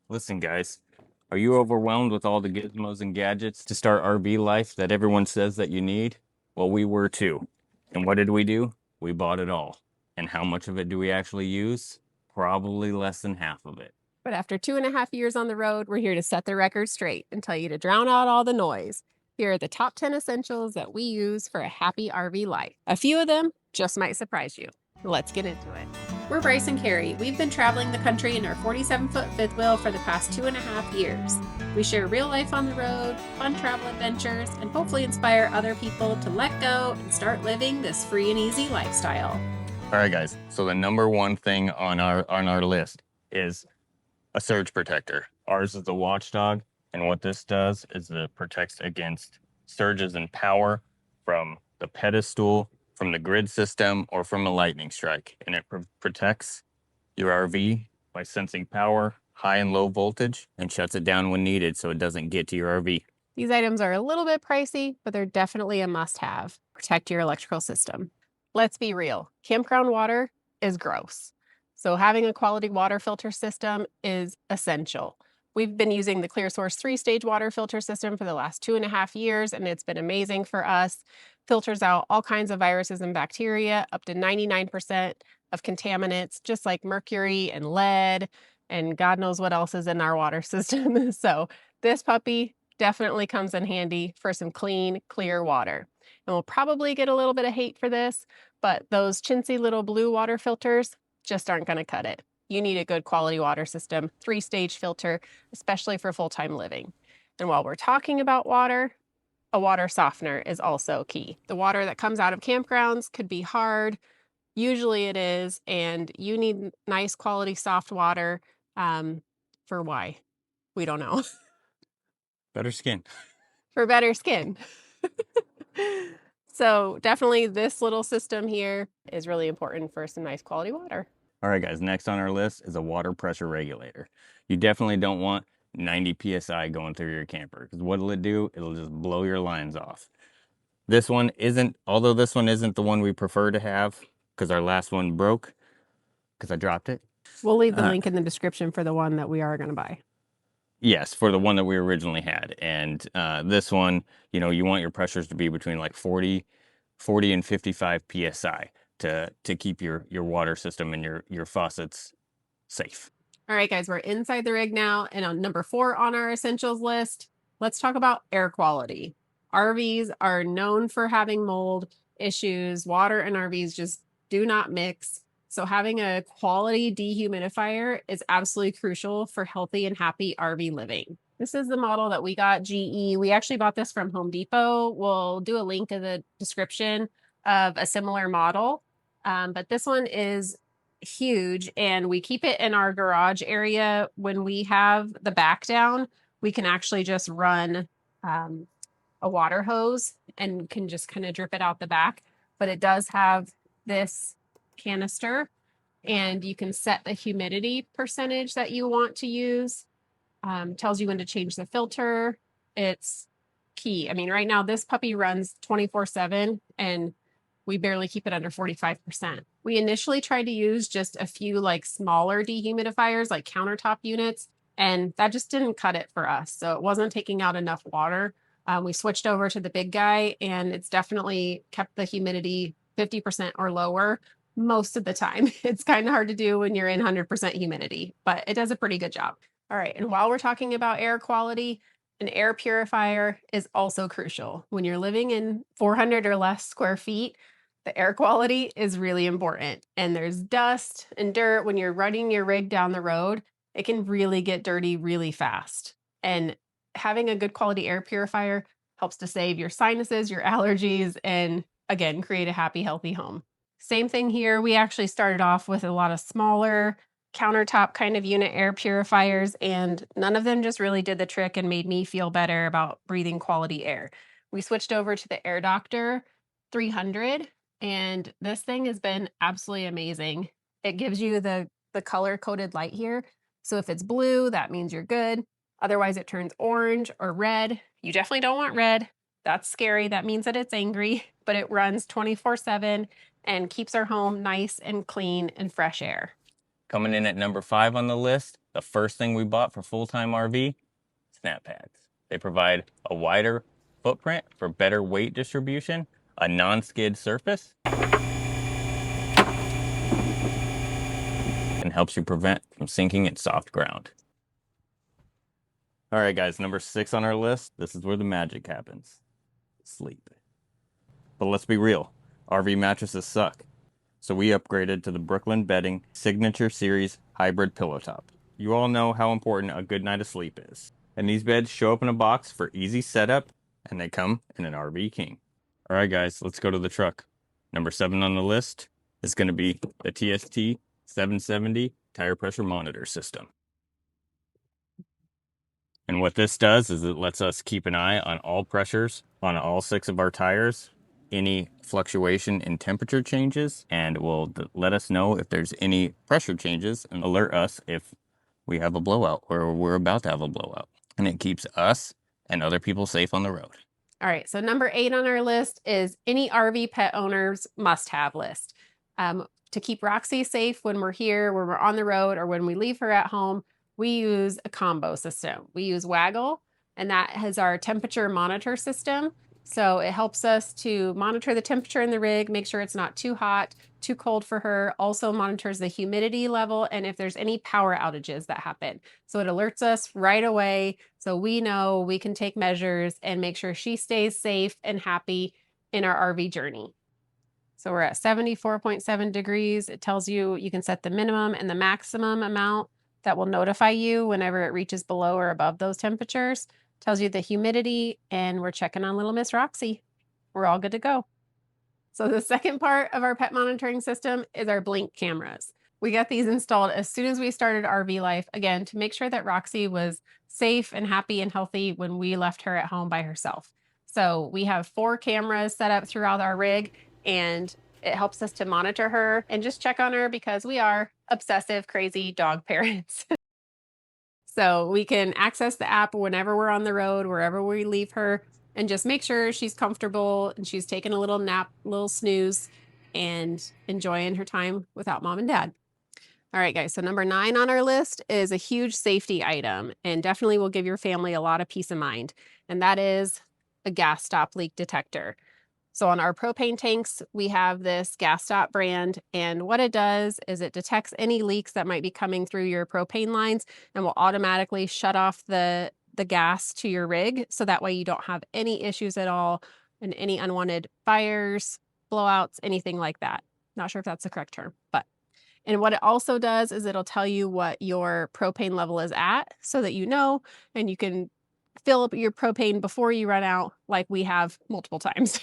Listen, guys, are you overwhelmed with all the gizmos and gadgets to start RV life that everyone says that you need? Well, we were too. And what did we do? We bought it all. And how much of it do we actually use? Probably less than half of it. But after 2.5 years on the road, we're here to set the record straight and tell you to drown out all the noise. Here are the top 10 essentials that we use for a happy RV life. A few of them just might surprise you. Let's get into it. We're Bryce and Carrie. We've been traveling the country in our 47-foot fifth wheel for the past 2.5 years. We share real life on the road, fun travel adventures, and hopefully inspire other people to let go and start living this free and easy lifestyle. All right, guys. So the number one thing on our list is a surge protector. Ours is the Watchdog, and what this does is it protects against surges in power from the pedestal, from the grid system, or from a lightning strike. And it protects your RV by sensing power, high and low voltage, and shuts it down when needed so it doesn't get to your RV. These items are a little bit pricey, but they're definitely a must-have. Protect your electrical system. Let's be real, campground water is gross. So having a quality water filter system is essential. We've been using the Clearsource 3-stage water filter system for the last 2.5 years, and it's been amazing for us. Filters out all kinds of viruses and bacteria, up to 99% of contaminants, just like mercury and lead, and God knows what else is in our water system. So this puppy definitely comes in handy for some clean, clear water. And we'll probably get a little bit of hate for this, but those chintzy little blue water filters just aren't going to cut it. You need a good quality water system, 3-stage filter, especially for full-time living. And while we're talking about water, a water softener is also key. The water that comes out of campgrounds could be hard. Usually it is, and you need nice quality soft water. For why? We don't know. Better skin. For better skin. So definitely this little system here is really important for some nice quality water. All right, guys, next on our list is a water pressure regulator. You definitely don't want 90 PSI going through your camper, because what'll it do? It'll just blow your lines off. This one isn't, although this one isn't the one we prefer to have, because our last one broke, because I dropped it. We'll leave the link in the description for the one that we are going to buy. Yes, for the one that we originally had. And this one, you want your pressures to be between like 40 and 55 PSI to keep your water system and your faucets safe. All right, guys, we're inside the rig now. And on number 4 on our essentials list, let's talk about air quality. RVs are known for having mold issues. Water and RVs just do not mix. So having a quality dehumidifier is absolutely crucial for healthy and happy RV living. This is the model that we got, GE. We actually bought this from Home Depot. We'll do a link in the description of a similar model. But this one is huge, and we keep it in our garage area. When we have the back down, we can actually just run a water hose and can just kind of drip it out the back. But it does have this canister, and you can set the humidity percentage that you want to use. Tells you when to change the filter. It's key. I mean, right now this puppy runs 24/7, and we barely keep it under 45%. We initially tried to use just a few like smaller dehumidifiers, like countertop units, and that just didn't cut it for us. So it wasn't taking out enough water. We switched over to the big guy, and it's definitely kept the humidity 50% or lower most of the time. It's kind of hard to do when you're in 100% humidity, but it does a pretty good job. All right, and while we're talking about air quality, an air purifier is also crucial. When you're living in 400 or less square feet, the air quality is really important. And there's dust and dirt when you're running your rig down the road. It can really get dirty really fast. And having a good quality air purifier helps to save your sinuses, your allergies, and again, create a happy, healthy home. Same thing here. We actually started off with a lot of smaller countertop kind of unit air purifiers, and none of them just really did the trick and made me feel better about breathing quality air. We switched over to the AirDoctor 300, and this thing has been absolutely amazing. It gives you the color coded light here. So if it's blue, that means you're good. Otherwise it turns orange or red. You definitely don't want red. That's scary. That means that it's angry, but it runs 24/7 and keeps our home nice and clean and fresh air. Coming in at number 5 on the list the first thing we bought for full-time RV, snap pads. They provide a wider footprint for better weight distribution, a non-skid surface, and helps you prevent from sinking in soft ground. All right, guys, number 6 on our list. This is where the magic happens. Sleep. But let's be real, RV mattresses suck. So we upgraded to the Brooklyn Bedding Signature Series Hybrid Pillow Top. You all know how important a good night of sleep is. And these beds show up in a box for easy setup, and they come in an RV King. All right, guys, let's go to the truck. Number 7 on the list is going to be the TST 770 Tire Pressure Monitor System. And what this does is it lets us keep an eye on all pressures on all 6 of our tires, any fluctuation in temperature changes, and will let us know if there's any pressure changes and alert us if we have a blowout or we're about to have a blowout. And it keeps us and other people safe on the road. All right, so number 8 on our list is any RV pet owner's must-have list. To keep Roxy safe when we're here, when we're on the road, or when we leave her at home, we use a combo system. We use Waggle, and that has our temperature monitor system. So it helps us to monitor the temperature in the rig, make sure it's not too hot, too cold for her. Also monitors the humidity level and if there's any power outages that happen. So it alerts us right away so we know we can take measures and make sure she stays safe and happy in our RV journey. So we're at 74.7 degrees. It tells you you can set the minimum and the maximum amount that will notify you whenever it reaches below or above those temperatures. Tells you the humidity, and we're checking on little Miss Roxy. We're all good to go. So the second part of our pet monitoring system is our blink cameras. We got these installed as soon as we started RV life, again, to make sure that Roxy was safe and happy and healthy when we left her at home by herself. So we have 4 cameras set up throughout our rig, and it helps us to monitor her and just check on her because we are obsessive, crazy dog parents. So we can access the app whenever we're on the road, wherever we leave her, and just make sure she's comfortable and she's taking a little nap, little snooze, and enjoying her time without mom and dad. All right, guys, so number 9 on our list is a huge safety item and definitely will give your family a lot of peace of mind, and that is a gas stop leak detector. So on our propane tanks, we have this gas stop brand, and what it does is it detects any leaks that might be coming through your propane lines and will automatically shut off the gas to your rig. So that way you don't have any issues at all and any unwanted fires, blowouts, anything like that. Not sure if that's the correct term, but. And what it also does is it'll tell you what your propane level is at so that you know, and you can fill up your propane before you run out like we have multiple times.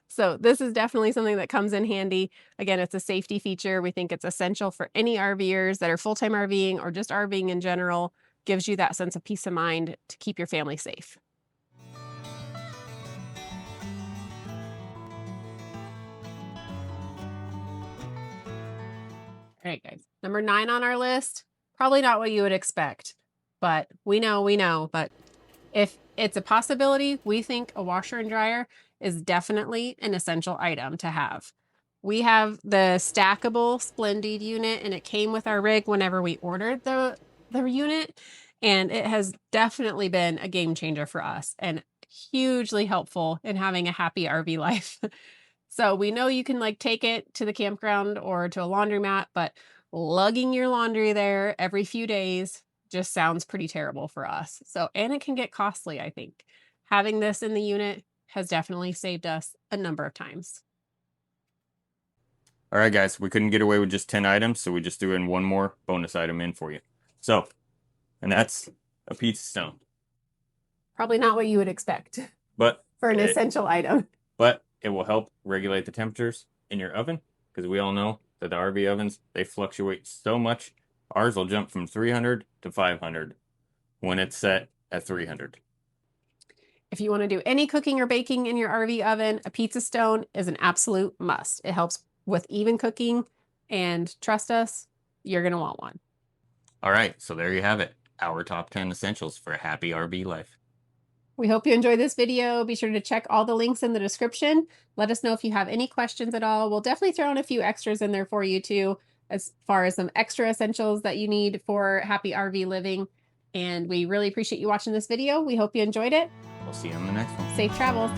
So this is definitely something that comes in handy. Again, it's a safety feature. We think it's essential for any RVers that are full-time RVing or just RVing in general. Gives you that sense of peace of mind to keep your family safe. All right, guys. Number 9 on our list, probably not what you would expect, but we know, but if it's a possibility, we think a washer and dryer is definitely an essential item to have. We have the stackable Splendid unit, and it came with our rig whenever we ordered the unit, and it has definitely been a game changer for us and hugely helpful in having a happy RV life. So we know you can like take it to the campground or to a laundromat, but lugging your laundry there every few days just sounds pretty terrible for us. So, and it can get costly, I think. Having this in the unit has definitely saved us a number of times. All right, guys, we couldn't get away with just 10 items, so we just threw in one more bonus item in for you. So, and that's a pizza stone. Probably not what you would expect But for an essential item. But it will help regulate the temperatures in your oven, because we all know that the RV ovens, they fluctuate so much. Ours will jump from 300 to 500 when it's set at 300. If you want to do any cooking or baking in your RV oven, a pizza stone is an absolute must. It helps with even cooking, and trust us, you're going to want one. All right, so there you have it. Our top 10 essentials for a happy RV life. We hope you enjoyed this video. Be sure to check all the links in the description. Let us know if you have any questions at all. We'll definitely throw in a few extras in there for you too. as far as some extra essentials that you need for happy RV living. And we really appreciate you watching this video. We hope you enjoyed it. We'll see you on the next one. Safe travels.